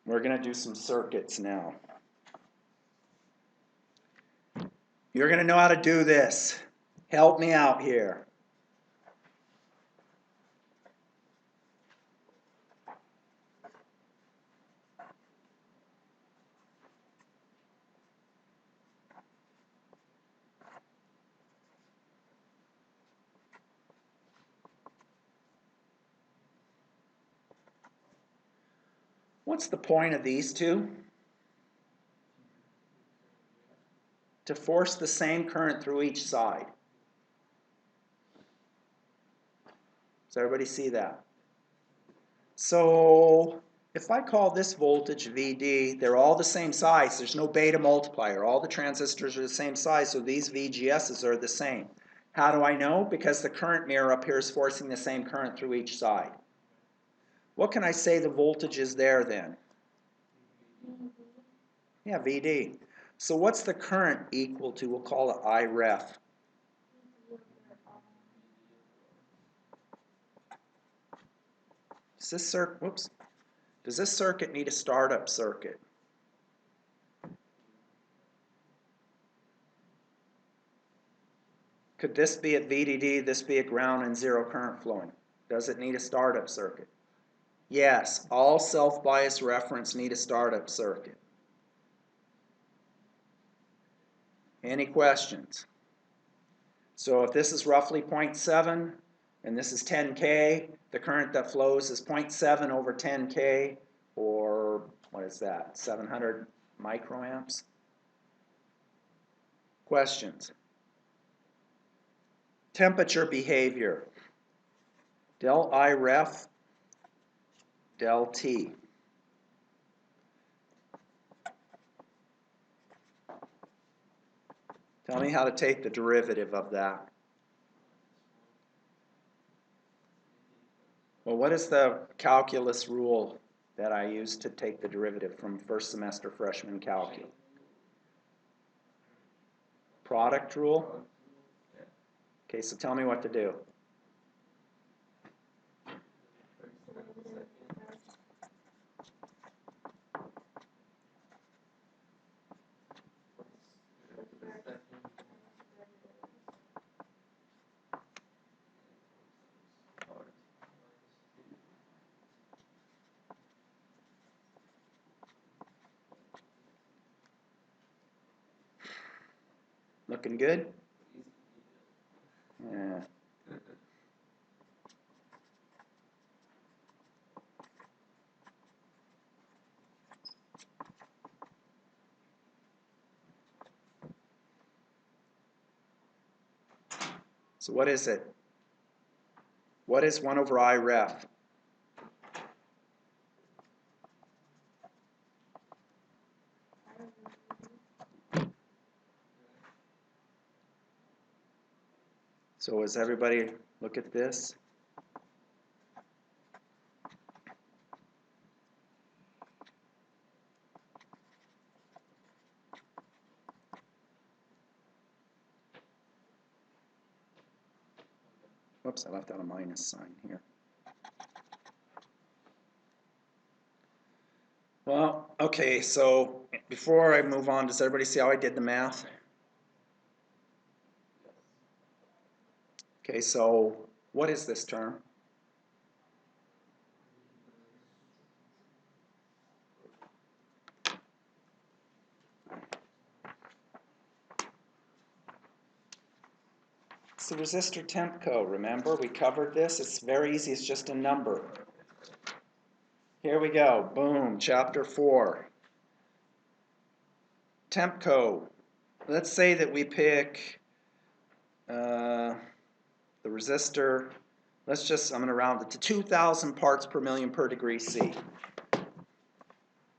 We're going to do some circuits now. You're going to know how to do this. Help me out here. What's the point of these two? To force the same current through each side. Does everybody see that? So if I call this voltage VD, they're all the same size. There's no beta multiplier. All the transistors are the same size, so these VGSs are the same. How do I know? Because the current mirror up here is forcing the same current through each side. What can I say the voltage is there then? Yeah, VD. So what's the current equal to? We'll call it Iref. Does this circuit need a startup circuit? Could this be at VDD, this be at ground and zero current flowing? Does it need a startup circuit? Yes, all self-biased reference need a startup circuit. Any questions? So if this is roughly 0.7 and this is 10K, the current that flows is 0.7 over 10K, or what is that, 700 microamps? Questions? Temperature behavior. Del I ref, del T. Tell me how to take the derivative of that. Well, what is the calculus rule that I used to take the derivative from first semester freshman calculus. Product rule? Okay, so tell me what to do. Looking good? Yeah. So what is it? What is 1 over I ref? So as everybody look at this? Whoops, I left out a minus sign here. Well, okay, so before I move on, does everybody see how I did the math? Okay, so what is this term? It's the resistor temp code. Remember, we covered this. It's very easy. It's just a number. Here we go. Boom. Chapter 4. Temp code. Let's say that we pick the resistor. I'm going to round it to 2,000 parts per million per degree C.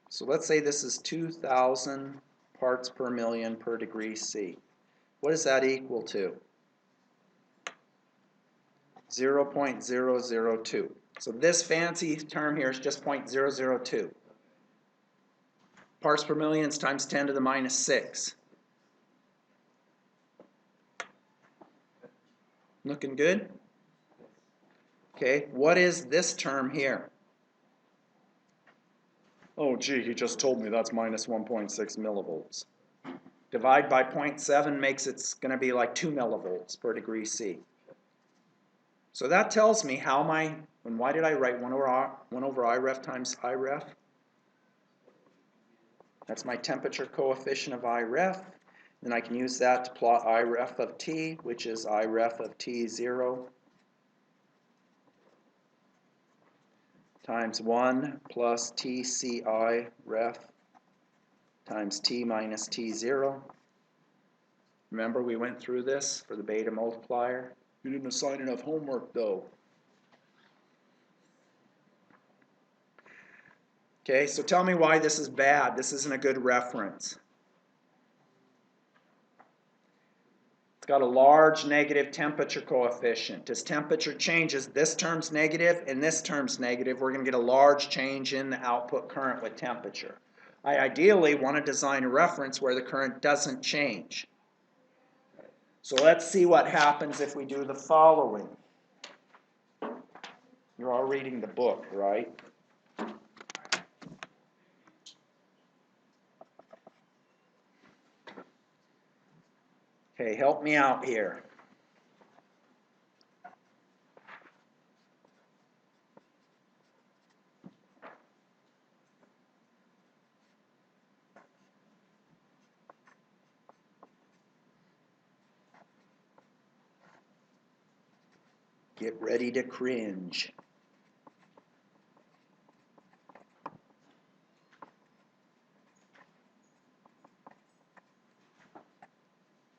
So let's say this is 2,000 parts per million per degree C. What does that equal to? 0.002. So this fancy term here is just 0.002. Parts per million is times 10 to the minus 6. Looking good? Okay, what is this term here? Oh gee, he just told me that's minus 1.6 millivolts. Divide by 0.7 makes it's going to be like 2 millivolts per degree C. So that tells me how my, and why did I write 1 over I ref times I ref? That's my temperature coefficient of I ref. Then I can use that to plot I ref of T, which is I ref of T0 times 1 plus TCI ref times T minus T0. Remember we went through this for the beta multiplier? You didn't assign enough homework though. Okay, so tell me why this is bad. This isn't a good reference. It's got a large negative temperature coefficient. As temperature changes, this term's negative and this term's negative. We're going to get a large change in the output current with temperature. I ideally want to design a reference where the current doesn't change. So let's see what happens if we do the following. You're all reading the book, right? Okay, help me out here. Get ready to cringe.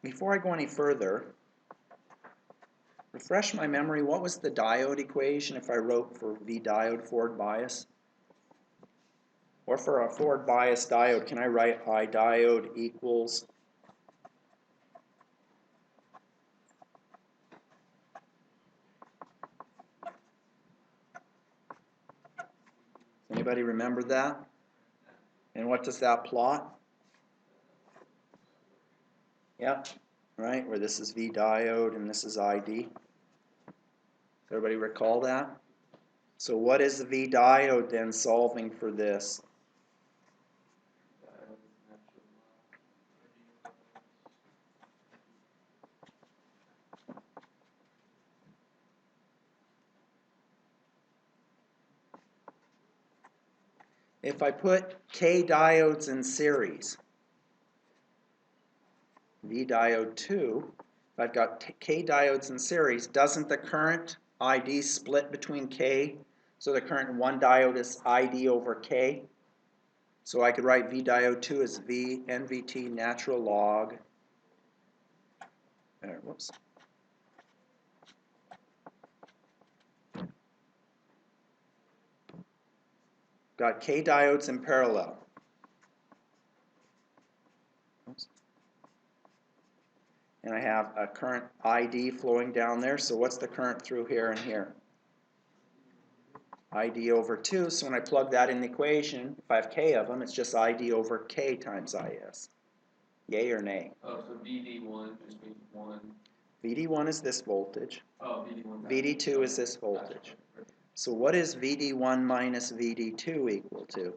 Before I go any further, refresh my memory. What was the diode equation if I wrote for V diode forward bias? Or for a forward bias diode, can I write I diode equals Anybody remember that? And what does that plot? Yep, right, where this is V diode and this is ID. Does everybody recall that? So what is the V diode then solving for this? If I put K diodes in series, V diode 2, if I've got K diodes in series, doesn't the current ID split between K? So the current in one diode is ID over K. So I could write V diode 2 as V NVT natural log. Whoops. Got K diodes in parallel. Oops. And I have a current ID flowing down there. So what's the current through here and here? ID over 2. So when I plug that in the equation, if I have K of them, it's just ID over K times IS. Yay or nay? Oh, so VD1 just means 1. VD1 is this voltage. Oh, VD1. VD2 is this voltage. So what is VD1 minus VD2 equal to?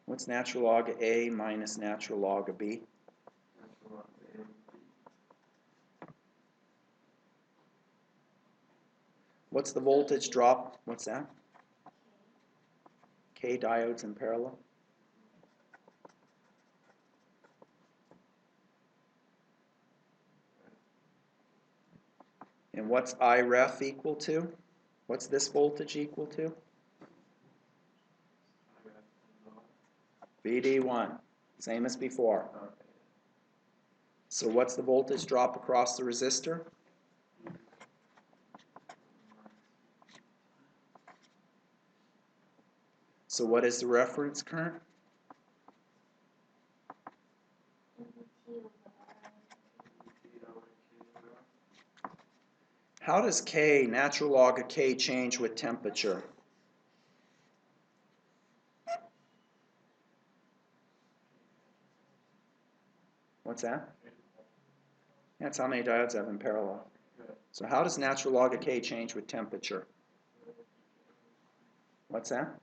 What's natural log of A minus natural log of B? What's the voltage drop? What's that? K diodes in parallel. And what's I ref equal to? What's this voltage equal to? VD1, same as before. So what's the voltage drop across the resistor? So what is the reference current? How does K, natural log of K, change with temperature? What's that? That's how many diodes I have in parallel. So how does natural log of K change with temperature? What's that?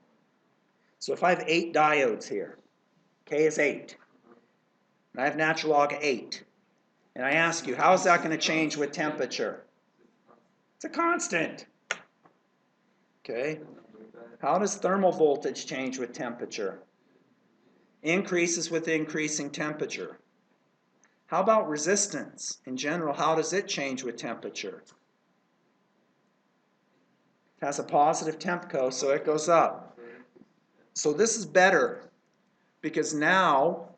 So if I have 8 diodes here, K is 8, and I have natural log of 8, and I ask you, how is that going to change with temperature? It's a constant. Okay. How does thermal voltage change with temperature? Increases with increasing temperature. How about resistance? In general, how does it change with temperature? It has a positive tempco, so it goes up. So this is better because now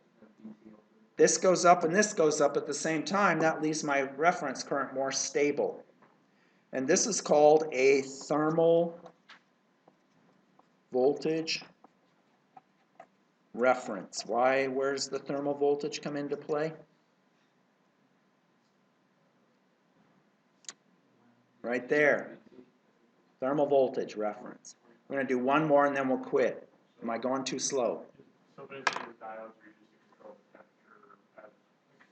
this goes up and this goes up at the same time. That leaves my reference current more stable. And this is called a thermal voltage reference. Why? Where's the thermal voltage come into play? Right there. Thermal voltage reference. We're going to do one more and then we'll quit. Am I going too slow? So basically the diodes are used to control the temperature,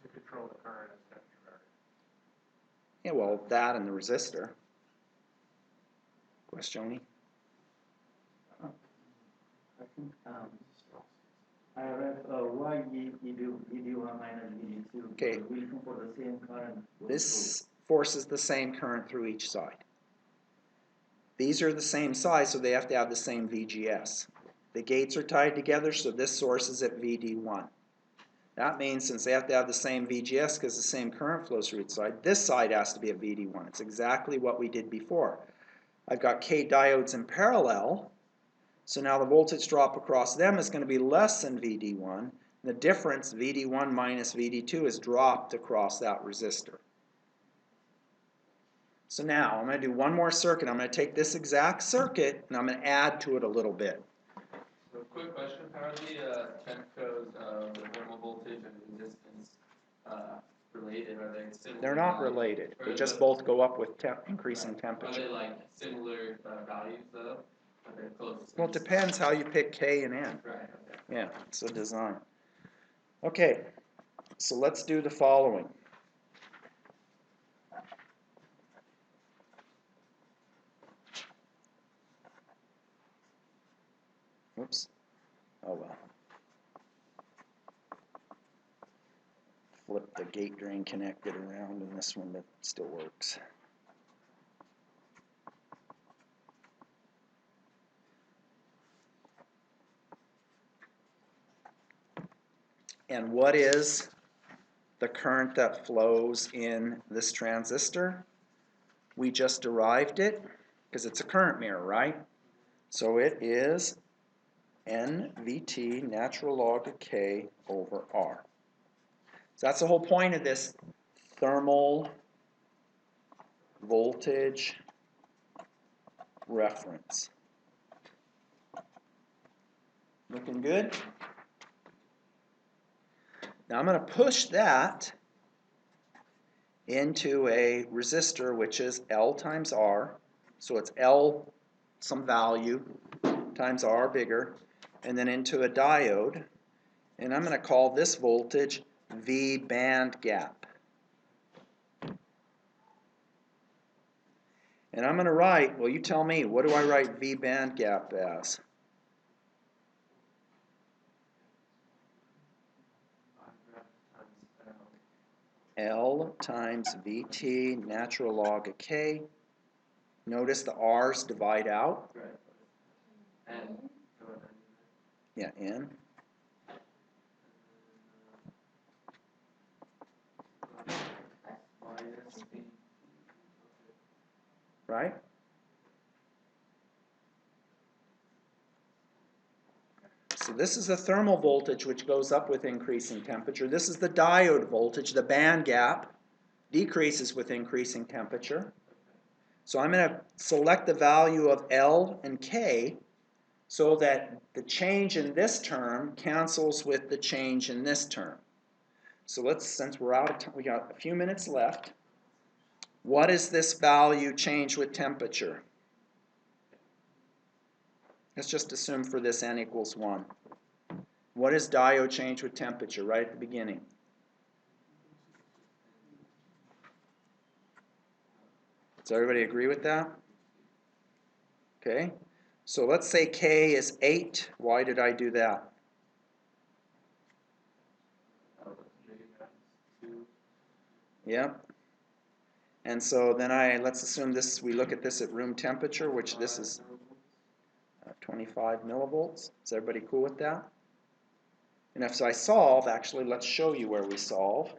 to control the current as temperature varies. Yeah, well, that and the resistor. Questione? I think I read why VD1 minus VD2. Okay. We're looking for the same current. This forces the same current through each side. These are the same size, so they have to have the same VGS. The gates are tied together, so this source is at VD1. That means since they have to have the same VGS because the same current flows through each side, this side has to be at VD1. It's exactly what we did before. I've got K diodes in parallel, so now the voltage drop across them is going to be less than VD1. The difference, VD1 minus VD2, is dropped across that resistor. So now I'm going to do one more circuit. I'm going to take this exact circuit and I'm going to add to it a little bit. So quick question, how are the tempcos of the thermal voltage and resistance related? Are they similar? They're not values? related. Or They are just the- both go up with increasing Are temperature. they like similar values though? Are they close? Well, it depends how you pick K and N. Right, okay. Yeah, it's a design. Okay, so let's do the following. Oops. Oh well. Flip the gate drain connected around in this one, that still works. And what is the current that flows in this transistor? We just derived it because it's a current mirror, right? So it is NVT natural log of K over R. So that's the whole point of this thermal voltage reference. Looking good? Now I'm going to push that into a resistor, which is L times R. So it's L some value times R bigger, and then into a diode. And I'm going to call this voltage V band gap. And I'm going to write, well, you tell me, what do I write V band gap as? L times VT natural log of K. Notice the R's divide out. Right. And Yeah, N. minus B. Right? So this is the thermal voltage, which goes up with increasing temperature. This is the diode voltage. The band gap decreases with increasing temperature. So I'm going to select the value of L and K so that the change in this term cancels with the change in this term. So let's, since we're out of time, we got a few minutes left. What is this value change with temperature? Let's just assume for this N equals 1. What is diode change with temperature right at the beginning? Does everybody agree with that? Okay. So let's say K is 8. Why did I do that? Yep. And so then let's assume this, we look at this at room temperature, which this is 25 millivolts. Is everybody cool with that? And if I solve, actually, let's show you where we solve.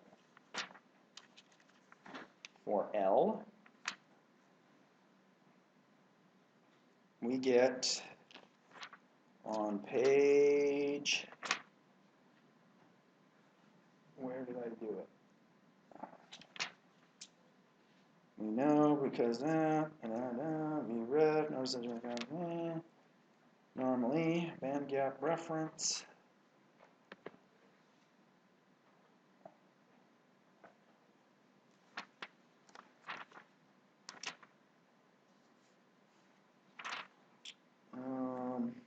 For L, we get on page, where did I do it? We know because we read, normally, band gap reference.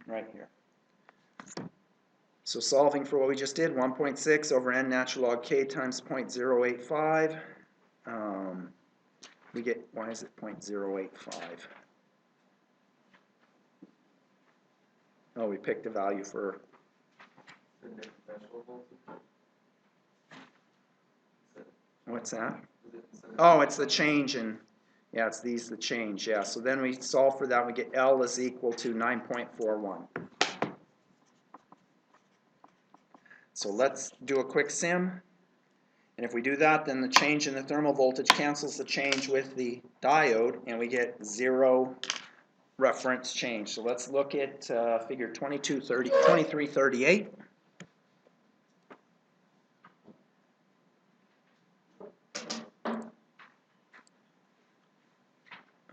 Right here. So solving for what we just did, 1.6 over n natural log k times 0.085. We get, why is it 0.085? Oh, we picked a value for, The differential voltage. what's that? Is it instead of- Oh, it's the change in, yeah, it's these, the change, yeah. So then we solve for that, we get L is equal to 9.41. So let's do a quick sim. And if we do that, then the change in the thermal voltage cancels the change with the diode, and we get 0 reference change. So let's look at figure 2338.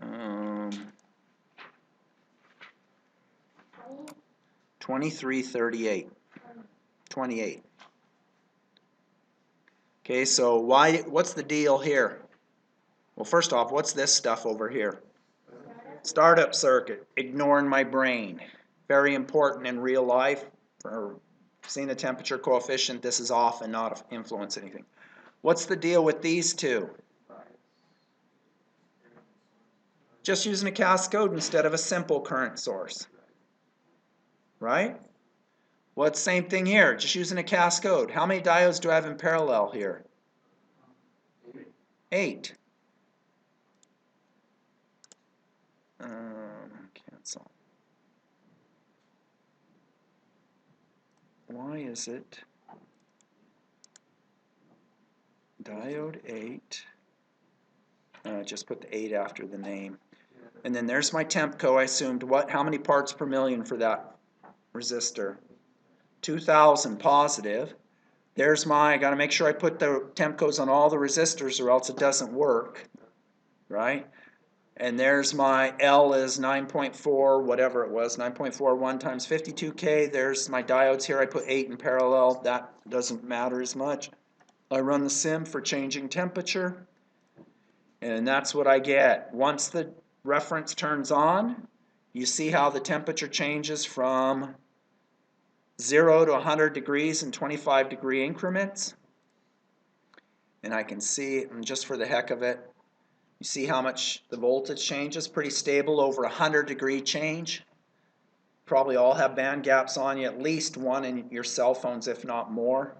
Um, 2338. 28. Okay, so what's the deal here? Well, first off, what's this stuff over here? Startup circuit, ignoring my brain. Very important in real life. For seeing the temperature coefficient, this is off and not influence anything. What's the deal with these two? Just using a cascode instead of a simple current source. Right? Well, it's the same thing here, just using a cascode. How many diodes do I have in parallel here? 8. Cancel. Why is it diode 8? Just put the 8 after the name. And then there's my Tempco. I assumed how many parts per million for that resistor? 2,000 positive. There's I got to make sure I put the Tempcos on all the resistors or else it doesn't work. Right? And there's my L is 9.4, whatever it was, 9.41 times 52K. There's my diodes here. I put 8 in parallel. That doesn't matter as much. I run the sim for changing temperature. And that's what I get. Once the reference turns on, you see how the temperature changes from 0 to 100 degrees in 25-degree increments. And I can see, and just for the heck of it, you see how much the voltage changes? Pretty stable, over 100-degree change. Probably all have band gaps on you, at least one in your cell phones, if not more.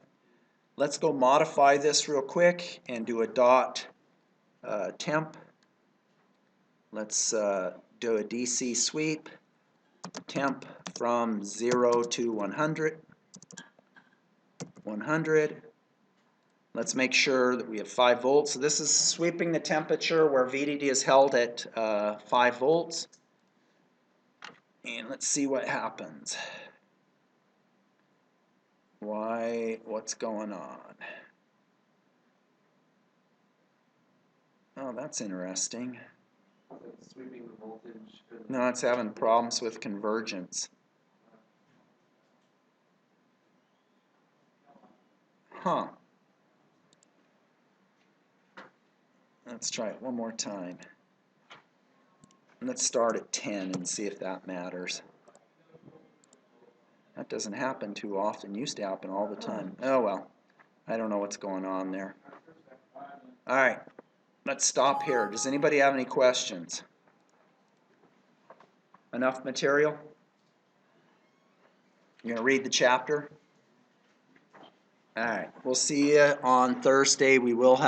Let's go modify this real quick and do a dot temp. Let's do a DC sweep. Temp from 0 to 100. 100. Let's make sure that we have 5 volts. So this is sweeping the temperature where VDD is held at 5 volts. And let's see what happens. What's going on? Oh, that's interesting. It's sweeping the voltage. No, it's having problems with convergence. Huh. Let's try it one more time. Let's start at 10 and see if that matters. That doesn't happen too often. It used to happen all the time. Oh well. I don't know what's going on there. Alright. Let's stop here. Does anybody have any questions? Enough material? You're going to read the chapter? Alright. We'll see you on Thursday. We will have